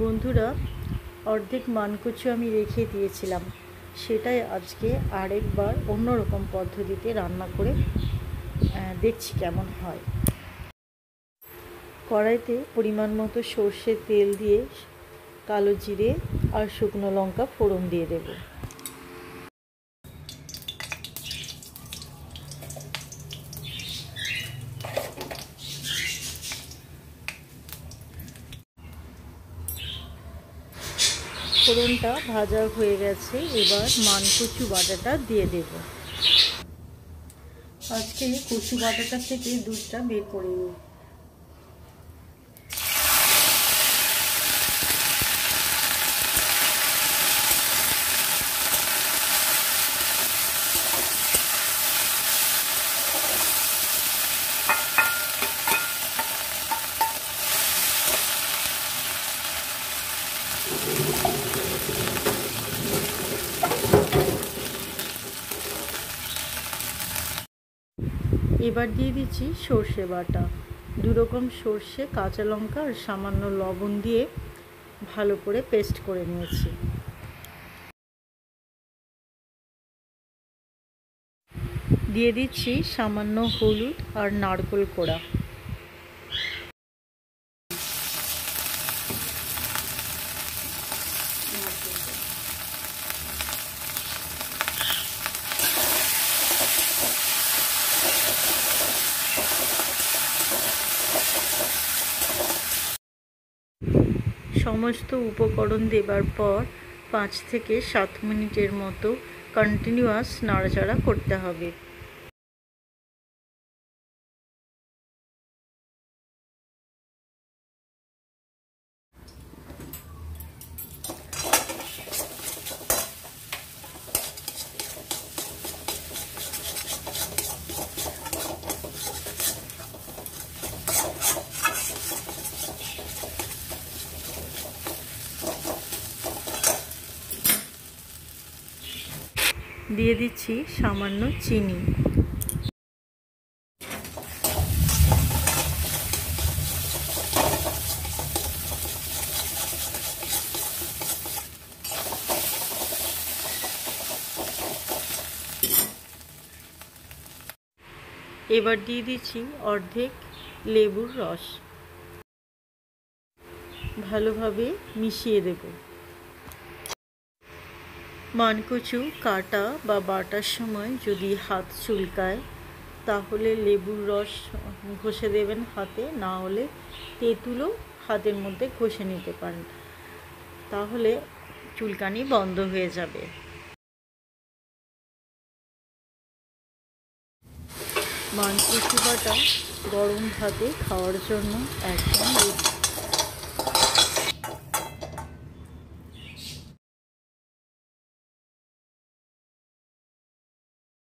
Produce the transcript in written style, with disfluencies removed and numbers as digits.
বন্ধুরা, অর্ধেক মানকচু আমি রেখে দিয়েছিলাম, সেটাই আজকে আরেকবার অন্যরকম পদ্ধতিতে রান্না করে দেখছি কেমন হয়। কড়াইতে পরিমাণ মতো সর্ষের তেল দিয়ে কালো জিরে আর শুকনো লঙ্কা ফোড়ন দিয়ে দেব। ফোড়নটা ভাজা হয়ে গেছে, এবার মানকচু বাটাটা দিয়ে দেব। আজকে কচু বাটাটা থেকে দুধটা বের করে নিই। এবার দিয়ে দিচ্ছি সর্ষে বাটা। দু রকম সর্ষে, কাঁচা লঙ্কা আর সামান্য লবণ দিয়ে ভালো করে পেস্ট করে নিয়েছি। দিয়ে দিচ্ছি সামান্য হলুদ আর নারকেল কোড়া। সমস্ত উপকরণ দেবার পর 5 থেকে 7 মিনিটের মতো কন্টিনিউয়াস নাড়াচাড়া করতে হবে। দিয়ে দিচ্ছি সামান্য চিনি। এবার দিয়ে দিচ্ছি অর্ধেক লেবুর রস। ভালোভাবে মিশিয়ে দেব। মানকচু কাটা বা বাটার সময় যদি হাত চুলকায়, তাহলে লেবুর রস ঘষে দেবেন হাতে, না হলে তেঁতুলও হাতের মধ্যে ঘষে নিতে পারেন, তাহলে চুলকানি বন্ধ হয়ে যাবে। মানকচু বাটা গরম ভাতে খাওয়ার জন্য একদম